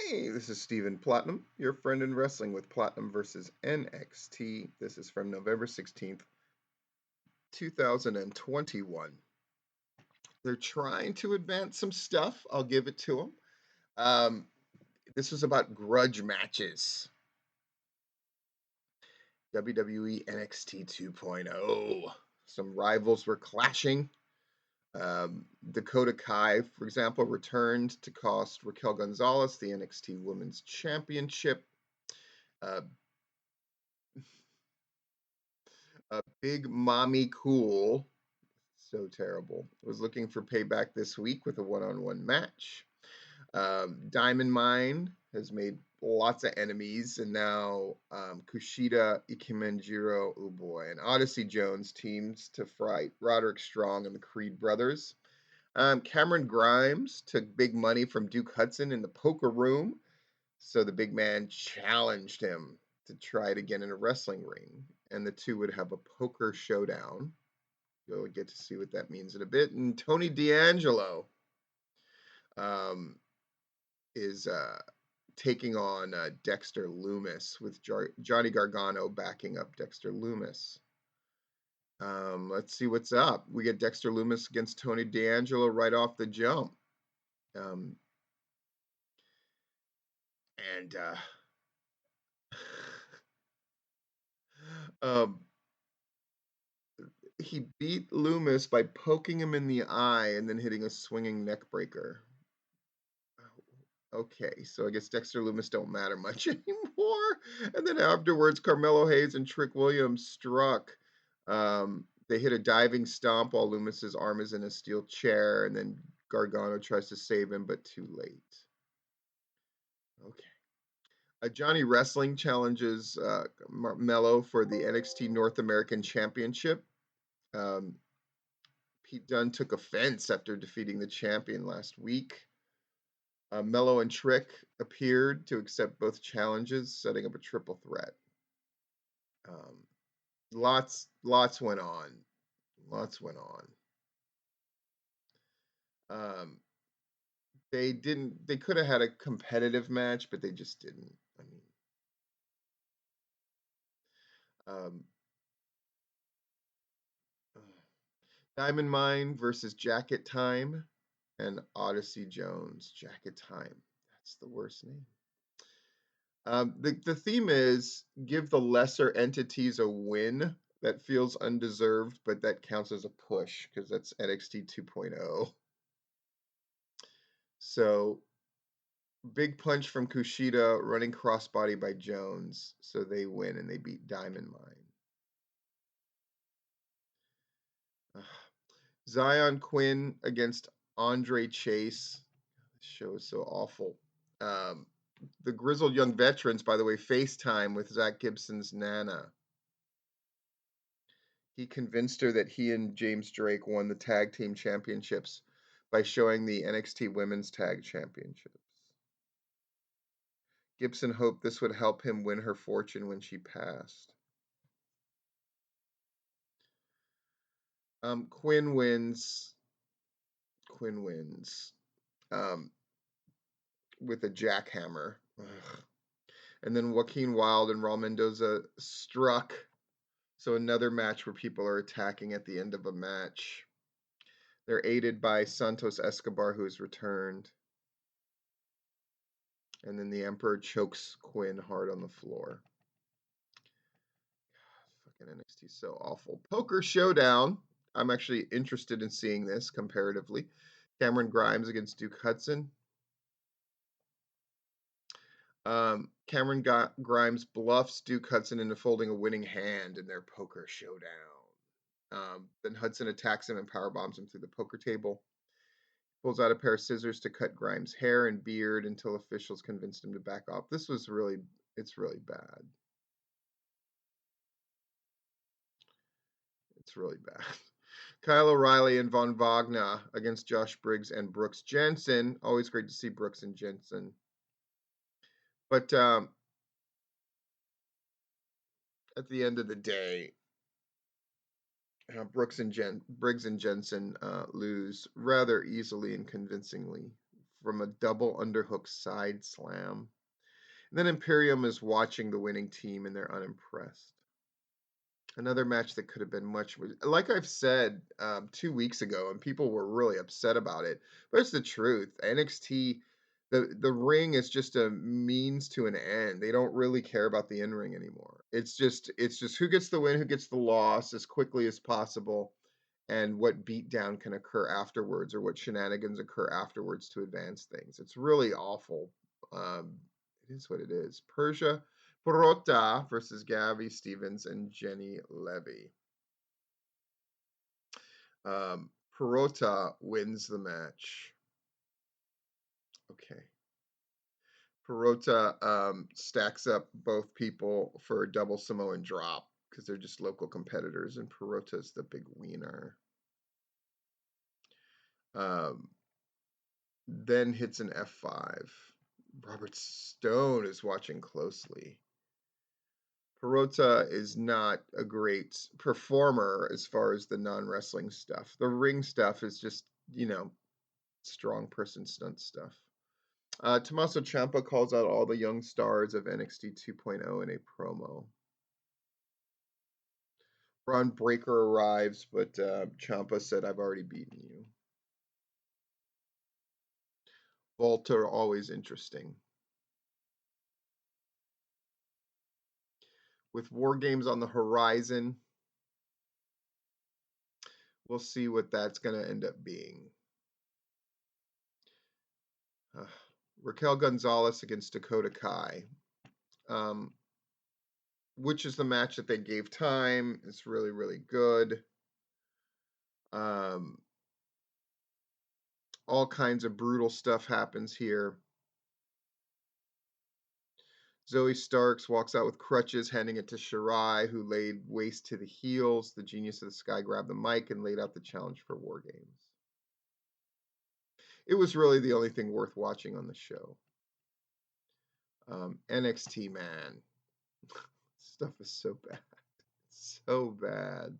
Hey, this is Stephen Platinum, your friend in wrestling with Platinum versus NXT. This is from November 16th, 2021. They're trying to advance some stuff. I'll give it to them. Um, this was about grudge matches. WWE NXT 2.0. Some rivals were clashing. Dakota Kai, for example, returned to cost Raquel Gonzalez the NXT Women's Championship. Uh, Big Mommy Cool, so terrible, was looking for payback this week with a one-on-one match. Diamond Mine has made lots of enemies, and now Kushida, Ikemenjiro, oh boy, and Odyssey Jones teams to fight Roderick Strong and the Creed brothers. Cameron Grimes took big money from Duke Hudson in the poker room, so the big man challenged him to try it again in a wrestling ring, and the two would have a poker showdown. You'll get to see what that means in a bit. And Tony D'Angelo um, is taking on Dexter Loomis with Johnny Gargano backing up Dexter Loomis. Let's see what's up. We get Dexter Loomis against Tony D'Angelo right off the jump. Um, and um, he beat Loomis by poking him in the eye and then hitting a swinging neck breaker. Okay, so I guess Dexter Loomis don't matter much anymore. And then afterwards, Carmelo Hayes and Trick Williams struck. They hit a diving stomp while Loomis's arm is in a steel chair, and then Gargano tries to save him, but too late. Okay. Johnny Wrestling challenges Mello for the NXT North American Championship. Um, Pete Dunne took offense after defeating the champion last week. Mello and Trick appeared to accept both challenges, setting up a triple threat. Lots went on. Lots went on. They didn't. They could have had a competitive match, but they just didn't. I mean, um, Diamond Mine versus Jacket Time and Odyssey Jones. Jacket Time. That's the worst name. The theme is give the lesser entities a win that feels undeserved, but that counts as a push because that's NXT 2.0. So big punch from Kushida, running crossbody by Jones. So they win and they beat Diamond Mine. Zion Quinn against Andre Chase. This show is so awful. The Grizzled Young Veterans, by the way, FaceTime with Zach Gibson's Nana. He convinced her that he and James Drake won the tag team championships by showing the NXT Women's Tag Championships. Gibson hoped this would help him win her fortune when she passed. Quinn wins. Quinn wins with a jackhammer. Ugh. And then Joaquin Wilde and Raul Mendoza struck. So another match where people are attacking at the end of a match. They're aided by Santos Escobar, who has returned. And then the Emperor chokes Quinn hard on the floor. God, fucking NXT so awful. Poker Showdown. I'm actually interested in seeing this comparatively. Cameron Grimes against Duke Hudson. Cameron Grimes bluffs Duke Hudson into folding a winning hand in their poker showdown. Then Hudson attacks him and powerbombs him through the poker table. Pulls out a pair of scissors to cut Grimes' hair and beard until officials convinced him to back off. It's really bad. It's really bad. Kyle O'Reilly and Von Wagner against Josh Briggs and Brooks Jensen. Always great to see Brooks and Jensen. But at the end of the day, Briggs and Jensen lose rather easily and convincingly from a double underhook side slam. And then Imperium is watching the winning team and they're unimpressed. Another match that could have been much, like I've said 2 weeks ago, and people were really upset about it. But it's the truth. NXT, the ring is just a means to an end. They don't really care about the in ring anymore. It's just who gets the win, who gets the loss as quickly as possible, and what beatdown can occur afterwards, or what shenanigans occur afterwards to advance things. It's really awful. Um, it is what it is. Persia Perota versus Gabby Stevens and Jenny Levy. Perota wins the match. Okay. Perota stacks up both people for a double Samoan drop because they're just local competitors, and Perota's the big wiener. Then hits an F5. Robert Stone is watching closely. Perota is not a great performer as far as the non-wrestling stuff. The ring stuff is just, strong person stunt stuff. Tommaso Ciampa calls out all the young stars of NXT 2.0 in a promo. Braun Breaker arrives, but Ciampa said, "I've already beaten you." Walter, always interesting. With War Games on the horizon, we'll see what that's going to end up being. Raquel Gonzalez against Dakota Kai, which is the match that they gave time. It's really, really good. All kinds of brutal stuff happens here. Zoe Starks walks out with crutches, handing it to Shirai, who laid waste to the heels. The Genius of the Sky grabbed the mic and laid out the challenge for War Games. It was really the only thing worth watching on the show. NXT, man. Stuff is so bad. So bad.